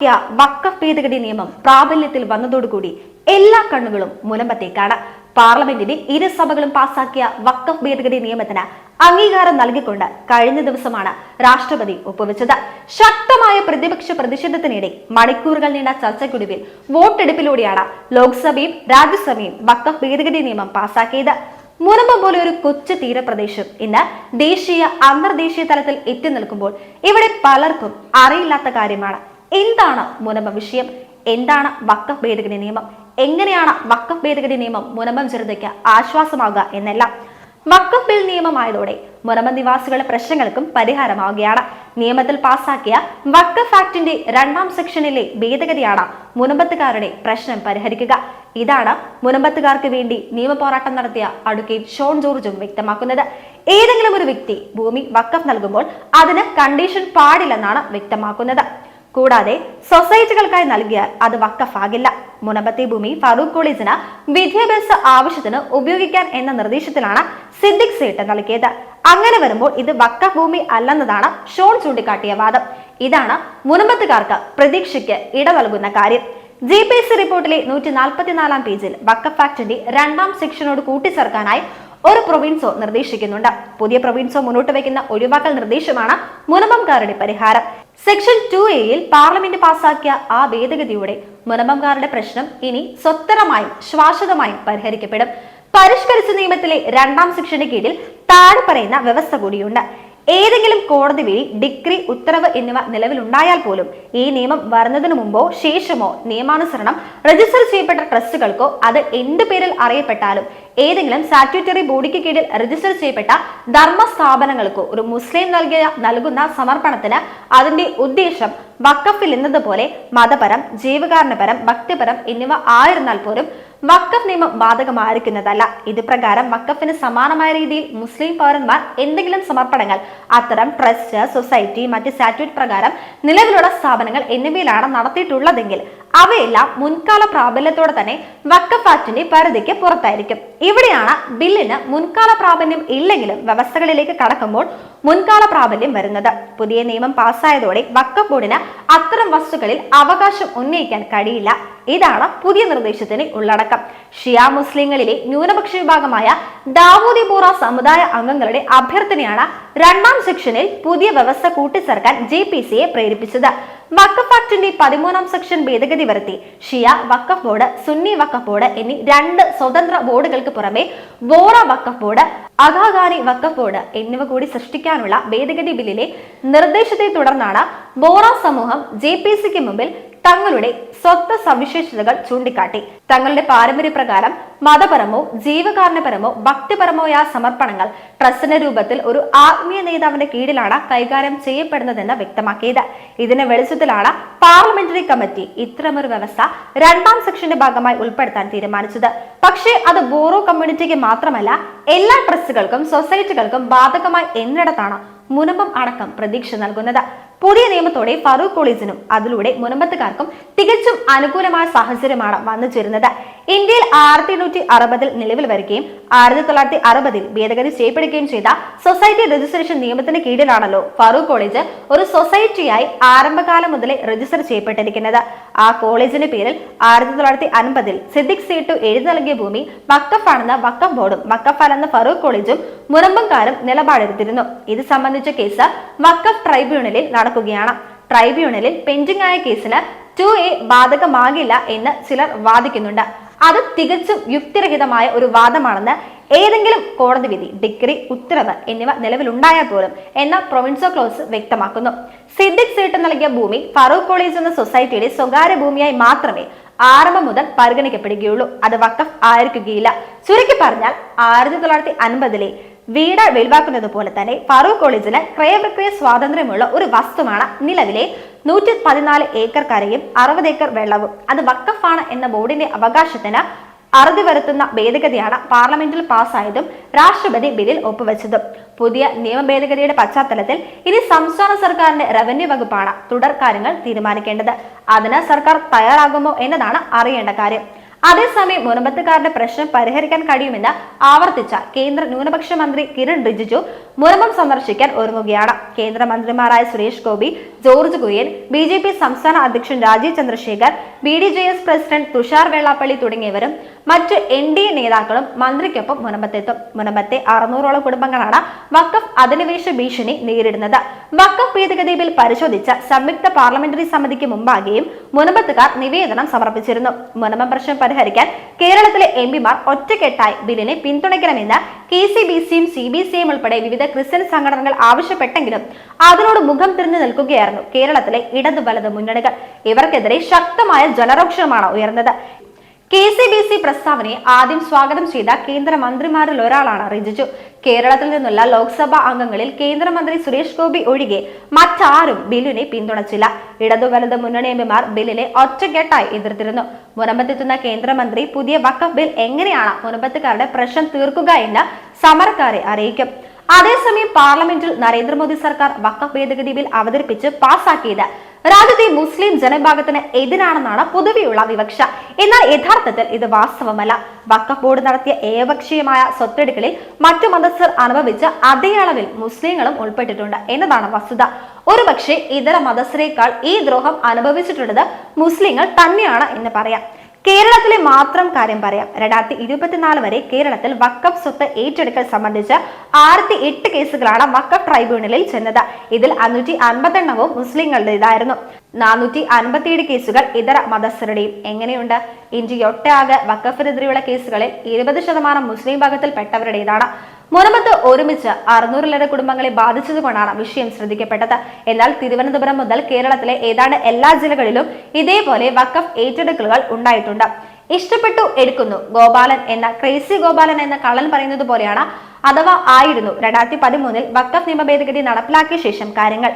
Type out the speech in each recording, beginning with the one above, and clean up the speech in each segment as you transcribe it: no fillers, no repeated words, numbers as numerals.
വഖഫ് ഭേദഗതി നിയമം പ്രാബല്യത്തിൽ വന്നതോടുകൂടി എല്ലാ കണ്ണുകളും മുനമ്പത്തേക്കാണ്. പാർലമെന്റിന്റെ ഇരുസഭകളും പാസാക്കിയ വഖഫ് ഭേദഗതി നിയമത്തിന് അംഗീകാരം നൽകിക്കൊണ്ട് കഴിഞ്ഞ ദിവസമാണ് രാഷ്ട്രപതി ഒപ്പുവെച്ചത്. ശക്തമായ പ്രതിപക്ഷ പ്രതിഷേധത്തിനിടെ മണിക്കൂറുകൾ നീണ്ട ചർച്ചയ്ക്കൊടുവിൽ വോട്ടെടുപ്പിലൂടെയാണ് ലോക്സഭയും രാജ്യസഭയും വഖഫ് ഭേദഗതി നിയമം പാസാക്കിയത്. മുനമ്പ് പോലെ ഒരു കൊച്ചു തീരപ്രദേശം ഇന്ന് ദേശീയ അന്തർദേശീയ തലത്തിൽ എത്തി നിൽക്കുമ്പോൾ ഇവിടെ പലർക്കും അറിയില്ലാത്ത കാര്യമാണ് എന്താണ് മുനമ്പം വിഷയം, എന്താണ് വഖഫ് ഭേദഗതി നിയമം, എങ്ങനെയാണ് വഖഫ് ഭേദഗതി നിയമം മുനമ്പം ജനതയ്ക്ക് ആശ്വാസമാകുക എന്നെല്ലാം. വഖഫ് ബിൽ നിയമമായതോടെ മുനമ്പം നിവാസികളുടെ പ്രശ്നങ്ങൾക്കും പരിഹാരമാവുകയാണ്. നിയമത്തിൽ പാസാക്കിയ വഖഫ് ആക്ടിന്റെ 2ാം സെക്ഷനിലെ ഭേദഗതിയാണ് മുനമ്പത്തുകാരുടെ പ്രശ്നം പരിഹരിക്കുക. ഇതാണ് മുനമ്പത്തുകാർക്ക് വേണ്ടി നിയമപോരാട്ടം നടത്തിയ അഡ്വക്കേറ്റ് ഷോൺ ജോർജും വ്യക്തമാക്കുന്നത്. ഏതെങ്കിലും ഒരു വ്യക്തി ഭൂമി വഖഫ് നൽകുമ്പോൾ അതിന് കണ്ടീഷൻ പാടില്ലെന്നാണ് വ്യക്തമാക്കുന്നത്. കൂടാതെ സൊസൈറ്റികൾക്കായി നൽകിയാൽ അത് വഖഫ് ആകില്ല. മുനമ്പത്തെ ഭൂമി ഫറൂഖ് കോളേജിന് വിദ്യാഭ്യാസ ആവശ്യത്തിന് ഉപയോഗിക്കാൻ എന്ന നിർദ്ദേശത്തിലാണ് സിദ്ദിഖ് സേട്ട് നൽകിയത്. അങ്ങനെ വരുമ്പോൾ ഇത് വഖഫ് ഭൂമി അല്ലെന്നതാണ് ഷോൺ ചൂണ്ടിക്കാട്ടിയ വാദം. ഇതാണ് മുനമ്പത്തുകാർക്ക് പ്രതീക്ഷയ്ക്ക് ഇട നൽകുന്ന കാര്യം. GPC റിപ്പോർട്ടിലെ 144-ാം പേജിൽ വഖഫ് ആക്ടിന്റെ 2ാം സെക്ഷനോട് കൂട്ടിച്ചേർക്കാനായി ഒരു പ്രൊവിൻസോ നിർദ്ദേശിക്കുന്നുണ്ട്. പുതിയ പ്രൊവിൻസോ മുന്നോട്ട് വയ്ക്കുന്ന ഒഴിവാക്കൽ നിർദ്ദേശമാണ് മുനമ്പംകാരുടെ പരിഹാരം. സെക്ഷൻ 2A പാർലമെന്റ് പാസാക്കിയ ആ ഭേദഗതിയോടെ മുനമ്പംകാരുടെ പ്രശ്നം ഇനി സ്വതന്ത്രമായും ശാശ്വതമായും പരിഹരിക്കപ്പെടും. പരിഷ്കരിച്ച നിയമത്തിലെ 2ാം സെക്ഷന് കീഴിൽ താഴെ പറയുന്ന വ്യവസ്ഥ കൂടിയുണ്ട്. ഏതെങ്കിലും കോടതി വഴി ഡിഗ്രി, ഉത്തരവ് എന്നിവ നിലവിലുണ്ടായാൽ പോലും ഈ നിയമം വരുന്നതിനു മുമ്പോ ശേഷമോ നിയമാനുസരണം രജിസ്റ്റർ ചെയ്യപ്പെട്ട ട്രസ്റ്റുകൾക്കോ അത് എന്ത് പേരിൽ അറിയപ്പെട്ടാലും ഏതെങ്കിലും സ്റ്റാറ്റ്യൂട്ടറി ബോഡിക്ക് കീഴിൽ രജിസ്റ്റർ ചെയ്യപ്പെട്ട ധർമ്മ സ്ഥാപനങ്ങൾക്കോ ഒരു മുസ്ലിം നൽകുന്ന സമർപ്പണത്തിന് അതിന്റെ ഉദ്ദേശം വഖഫിൽ എന്നതുപോലെ മതപരം, ജീവകാരുണ്യപരം, ഭക്തിപരം എന്നിവ ആയിരുന്നാൽ പോലും വഖഫ് നിയമം ബാധകമായിരിക്കുന്നതല്ല. ഇത് പ്രകാരം വഖഫിന് സമാനമായ രീതിയിൽ മുസ്ലിം പൗരന്മാർ എന്തെങ്കിലും സമർപ്പണങ്ങൾ അത്തരം ട്രസ്റ്റ്, സൊസൈറ്റി, മറ്റ് സ്റ്റാറ്റ്യൂട്ട് പ്രകാരം നിലവിലുള്ള സ്ഥാപനങ്ങൾ എന്നിവയിലാണ് നടത്തിയിട്ടുള്ളതെങ്കിൽ അവയെല്ലാം മുൻകാല പ്രാബല്യത്തോടെ തന്നെ വഖഫ് ആക്ടിന്റെ പരിധിക്ക് പുറത്തായിരിക്കും. ഇവിടെയാണ് ബില്ലിന് മുൻകാല പ്രാബല്യം ഇല്ലെങ്കിലും വ്യവസ്ഥകളിലേക്ക് കടക്കുമ്പോൾ മുൻകാല പ്രാബല്യം വരുന്നത്. പുതിയ നിയമം പാസ്സായതോടെ വഖഫ് ബോർഡിന് അത്തരം വസ്തുക്കളിൽ അവകാശം ഉന്നയിക്കാൻ കഴിയില്ല. ഇതാണ് പുതിയ നിർദ്ദേശത്തിന് ഉള്ളടക്കം. ഷിയ മുസ്ലിങ്ങളിലെ ന്യൂനപക്ഷ വിഭാഗമായ ദാവൂദി ബോറ സമുദായ അംഗങ്ങളുടെ അഭ്യർത്ഥനയാണ് 2ാം സെക്ഷനിൽ പുതിയ വ്യവസ്ഥ കൂട്ടിച്ചേർക്കാൻ GPCയെ പ്രേരിപ്പിച്ചത്. വഖഫ് ആക്ടിന്റെ 13ാം സെക്ഷൻ ഭേദഗതി വരുത്തി ഷിയ വഖഫ് ബോർഡ്, സുന്നി വഖഫ് ബോർഡ് എന്നീ 2 സ്വതന്ത്ര ബോർഡുകൾക്ക് പുറമെ ബോറ വഖഫ് ബോർഡ്, അഗാഖാനി വഖഫ് ബോർഡ് എന്നിവ കൂടി സൃഷ്ടിക്കാനുള്ള ഭേദഗതി ബില്ലിലെ നിർദ്ദേശത്തെ തുടർന്നാണ് ബോറ സമൂഹം GPCക്ക് മുമ്പിൽ തങ്ങളുടെ സ്വത്ത് സവിശേഷതകൾ ചൂണ്ടിക്കാട്ടി തങ്ങളുടെ പാരമ്പര്യപ്രകാരം മതപരമോ ജീവകാരുണ്യപരമോ ഭക്തിപരമോയ സമർപ്പണങ്ങൾ ട്രസ്റ്റിന്റെ രൂപത്തിൽ ഒരു ആത്മീയ നേതാവിന്റെ കീഴിലാണ് കൈകാര്യം ചെയ്യപ്പെടുന്നതെന്ന് വ്യക്തമാക്കിയത്. ഇതിന്റെ വെളിച്ചത്തിലാണ് പാർലമെന്ററി കമ്മിറ്റി ഇത്തരമൊരു വ്യവസ്ഥ 2ാം സെക്ഷന്റെ ഭാഗമായി ഉൾപ്പെടുത്താൻ തീരുമാനിച്ചത്. പക്ഷേ അത് ബോറോ കമ്മ്യൂണിറ്റിക്ക് മാത്രമല്ല എല്ലാ ട്രസ്റ്റുകൾക്കും സൊസൈറ്റികൾക്കും ബാധകമായി എന്നിടത്താണ് മുനമ്പം അടക്കം പ്രതീക്ഷ നൽകുന്നത്. പുതിയ നിയമത്തോടെ ഫറൂഖ് കോളേജിനും അതിലൂടെ മുനമ്പത്തുകാർക്കും തികച്ചും അനുകൂലമായ സാഹചര്യമാണ് വന്നു ചേരുന്നത്. ഇന്ത്യയിൽ 1860 നിലവിൽ വരികയും 1960 ഭേദഗതി ചെയ്യപ്പെടുകയും ചെയ്ത സൊസൈറ്റി രജിസ്ട്രേഷൻ നിയമത്തിന് കീഴിലാണല്ലോ ഫറൂഖ് കോളേജ് ഒരു സൊസൈറ്റിയായി ആരംഭകാലം മുതലേ രജിസ്റ്റർ ചെയ്യപ്പെട്ടിരിക്കുന്നത്. ആ കോളേജിന്റെ പേരിൽ 1950 സിദ്ദിഖ് സേട്ട് എഴുതി നൽകിയ ഭൂമി വഖഫ് ആണെന്ന് വഖഫ് ബോർഡും വഖഫ് അല്ലെന്ന് ഫറൂഖ് കോളേജും മുനമ്പംകാരും നിലപാടെടുത്തിരുന്നു. ഇത് സംബന്ധിച്ച കേസ് വഖഫ് ട്രൈബ്യൂണലിൽ നടക്കുകയാണ്. ട്രൈബ്യൂണലിൽ പെൻഡിംഗ് ആയ കേസിന് 2A ബാധകമാകില്ല എന്ന് ചിലർ വാദിക്കുന്നുണ്ട്. അത് തികച്ചും യുക്തിരഹിതമായ ഒരു വാദമാണെന്ന് ഏതെങ്കിലും കോടതി വിധി, ഡിഗ്രി, ഉത്തരവ് എന്നിവ നിലവിലുണ്ടായാൽ പോലും എന്ന പ്രൊവിൻസോ ക്ലോസ് വ്യക്തമാക്കുന്നു. സിദ്ദിഖ് സേട്ട് നൽകിയ ഭൂമി ഫറൂഖ് കോളേജ് എന്ന സൊസൈറ്റിയുടെ സ്വകാര്യ ഭൂമിയായി മാത്രമേ ആരംഭം മുതൽ പരിഗണിക്കപ്പെടുകയുള്ളൂ. അത് വഖഫ് ആയിരിക്കുകയില്ല. ചുരുക്കി പറഞ്ഞാൽ 1950 വീട് വെളിവാക്കുന്നത് പോലെ തന്നെ ഫറൂഖ് കോളേജിന് ക്രയവിക്രയ സ്വാതന്ത്ര്യമുള്ള ഒരു വസ്തുവാണ് നിലവിലെ 114 ഏക്കർ കരയും 60 ഏക്കർ വെള്ളവും. അത് വഖഫാണ് എന്ന ബോർഡിന്റെ അവകാശത്തിന് അറുതി വരുത്തുന്ന ഭേദഗതിയാണ് പാർലമെന്റിൽ പാസ്സായതും രാഷ്ട്രപതി ബില്ലിൽ ഒപ്പുവെച്ചതും. പുതിയ നിയമ ഭേദഗതിയുടെ പശ്ചാത്തലത്തിൽ ഇനി സംസ്ഥാന സർക്കാരിന്റെ റവന്യൂ വകുപ്പാണ് തുടർ കാര്യങ്ങൾ തീരുമാനിക്കേണ്ടത്. അതിന് സർക്കാർ തയ്യാറാകുമോ എന്നതാണ് അറിയേണ്ട കാര്യം. അതേസമയം മുനമ്പത്തുകാരുടെ പ്രശ്നം പരിഹരിക്കാൻ കഴിയുമെന്ന് ആവർത്തിച്ച കേന്ദ്ര ന്യൂനപക്ഷ മന്ത്രി കിരൺ റിജിജു മുനമ്പം സന്ദർശിക്കാൻ ഒരുങ്ങുകയാണ്. കേന്ദ്രമന്ത്രിമാരായ സുരേഷ് ഗോപി, ജോർജ് കുര്യൻ, BJP സംസ്ഥാന അധ്യക്ഷൻ രാജീവ് ചന്ദ്രശേഖർ, BDJS പ്രസിഡന്റ് തുഷാർ വെള്ളാപ്പള്ളി തുടങ്ങിയവരും മറ്റ് NDA നേതാക്കളും മന്ത്രിക്കൊപ്പം മുനമ്പത്തെത്തും. മുനമ്പത്തെ 600ഓളം കുടുംബങ്ങളാണ് വഖഫ് അധിനിവേശ ഭീഷണി നേരിടുന്നത്. വഖഫ് ഭേദഗതി ബിൽ പരിശോധിച്ച സംയുക്ത പാർലമെന്ററി സമിതിക്ക് മുമ്പാകെയും മുനമ്പത്തുകാർ നിവേദനം സമർപ്പിച്ചിരുന്നു. മുനമ്പം പ്രശ്നം പരിഹരിക്കാൻ കേരളത്തിലെ MP മാർ ഒറ്റക്കെട്ടായി ബില്ലിനെ പിന്തുണയ്ക്കണമെന്ന് KCBCയും CBCയും ഉൾപ്പെടെ വിവിധ ക്രിസ്ത്യൻ സംഘടനകൾ ആവശ്യപ്പെട്ടെങ്കിലും അതിനോട് മുഖം തിരിഞ്ഞു നിൽക്കുകയായിരുന്നു കേരളത്തിലെ ഇടതു വലത് മുന്നണികൾ. ഇവർക്കെതിരെ ശക്തമായ ജനരോക്ഷമാണ് ഉയർന്നത്. KCBC പ്രസ്താവനയെ ആദ്യം സ്വാഗതം ചെയ്ത കേന്ദ്രമന്ത്രിമാരിൽ ഒരാളാണ് റിജിജു. കേരളത്തിൽ നിന്നുള്ള ലോക്സഭാ അംഗങ്ങളിൽ കേന്ദ്രമന്ത്രി സുരേഷ് ഗോപി ഒഴികെ മറ്റാരും ബില്ലിനെ പിന്തുണച്ചില്ല. ഇടതു വലത് മുന്നണി MP മാർ ബില്ലിനെ ഒറ്റക്കെട്ടായി എതിർത്തിരുന്നു. മുനമ്പത്തെത്തുന്ന കേന്ദ്രമന്ത്രി പുതിയ വഖഫ് ബിൽ എങ്ങനെയാണ് മുനമ്പത്തുകാരുടെ പ്രശ്നം തീർക്കുക എന്ന് സമരക്കാരെ അറിയിക്കും. അതേസമയം പാർലമെന്റിൽ നരേന്ദ്രമോദി സർക്കാർ വഖഫ് ഭേദഗതി ബിൽ അവതരിപ്പിച്ച് പാസാക്കിയത് രാജ്യത്തെ മുസ്ലിം ജനവിഭാഗത്തിന് എതിരാണെന്നാണ് പൊതുവെയുള്ള വിവക്ഷ. എന്നാൽ യഥാർത്ഥത്തിൽ ഇത് വാസ്തവമല്ല. വഖഫ് ബോർഡ് നടത്തിയ ഏകപക്ഷീയമായ സ്വത്തെടുക്കലിൽ മറ്റു മതസ്ഥർ അനുഭവിച്ച അതേ അളവിൽ മുസ്ലിങ്ങളും ഉൾപ്പെട്ടിട്ടുണ്ട് എന്നതാണ് വസ്തുത. ഒരുപക്ഷെ ഇതര മതസ്ഥരേക്കാൾ ഈ ദ്രോഹം അനുഭവിച്ചിട്ടുള്ളത് മുസ്ലിങ്ങൾ തന്നെയാണ് എന്ന് പറയാം. കേരളത്തിലെ മാത്രം കാര്യം പറയാം. 2024 വരെ കേരളത്തിൽ വഖഫ് സ്വത്ത് ഏറ്റെടുക്കൽ സംബന്ധിച്ച് 1008 കേസുകളാണ് വഖഫ് ട്രൈബ്യൂണലിൽ ചെന്നത്. ഇതിൽ 550 മുസ്ലിങ്ങളുടേതായിരുന്നു. 457 കേസുകൾ ഇതര മതസ്ഥരുടെയും. എങ്ങനെയുണ്ട്? ഇന്ത്യയൊട്ടാകെ വഖഫിനെതിരെയുള്ള കേസുകളിൽ 20% മുസ്ലിം വിഭാഗത്തിൽപ്പെട്ടവരുടേതാണ്. മുനമ്പത്ത് ഒരുമിച്ച് 600-ലേറെ കുടുംബങ്ങളെ ബാധിച്ചതുകൊണ്ടാണ് വിഷയം ശ്രദ്ധിക്കപ്പെട്ടത്. എന്നാൽ തിരുവനന്തപുരം മുതൽ കേരളത്തിലെ ഏതാണ്ട് എല്ലാ ജില്ലകളിലും ഇതേപോലെ വഖഫ് ഏറ്റെടുക്കലുകൾ ഉണ്ടായിട്ടുണ്ട്. ഇഷ്ടപ്പെട്ടു എടുക്കുന്നു ഗോപാലൻ എന്ന ക്രേസി ഗോപാലൻ എന്ന കള്ളൻ പറയുന്നത് പോലെയാണ് അഥവാ ആയിരുന്നു 2013 വഖഫ് നിയമ ഭേദഗതി നടപ്പിലാക്കിയ ശേഷം കാര്യങ്ങൾ.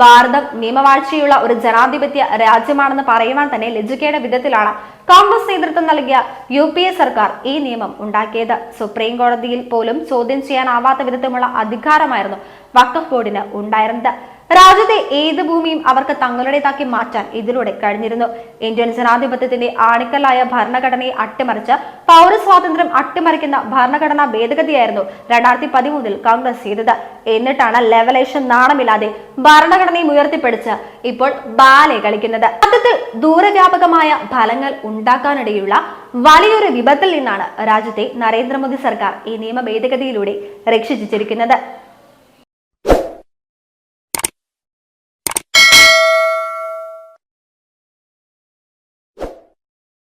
ഭാരതം നിയമവാഴ്ചയുള്ള ഒരു ജനാധിപത്യ രാജ്യമാണെന്ന് പറയുവാൻ തന്നെ ലജ്ജിക്കേണ്ട വിധത്തിലാണ് കോൺഗ്രസ് നേതൃത്വം നൽകിയ UPA സർക്കാർ ഈ നിയമം ഉണ്ടാക്കിയത്. സുപ്രീം കോടതിയിൽ പോലും ചോദ്യം ചെയ്യാനാവാത്ത വിധത്തിലുള്ള അധികാരമായിരുന്നു വഖഫ് ബോർഡിന് ഉണ്ടായിരുന്നത്. രാജ്യത്തെ ഏത് ഭൂമിയും അവർക്ക് തങ്ങളുടേതാക്കി മാറ്റാൻ ഇതിലൂടെ കഴിഞ്ഞിരുന്നു. ഇന്ത്യൻ ജനാധിപത്യത്തിന്റെ ആണിക്കല്ലായ ഭരണഘടനയെ അട്ടിമറിച്ച് പൗരസ്വാതന്ത്ര്യം അട്ടിമറിക്കുന്ന ഭരണഘടനാ ഭേദഗതിയായിരുന്നു 2013 കോൺഗ്രസ് ചെയ്തത്. എന്നിട്ടാണ് ലെവലേഷൻ നാണമില്ലാതെ ഭരണഘടനയെ ഉയർത്തിപ്പിടിച്ച് ഇപ്പോൾ ബാലെ കളിക്കുന്നത്. സത്യത്തിൽ ദൂരവ്യാപകമായ ഫലങ്ങൾ ഉണ്ടാക്കാനിടയുള്ള വലിയൊരു വിപത്തിൽ നിന്നാണ് രാജ്യത്തെ നരേന്ദ്രമോദി സർക്കാർ ഈ നിയമ ഭേദഗതിയിലൂടെ രക്ഷിച്ചിരിക്കുന്നത്.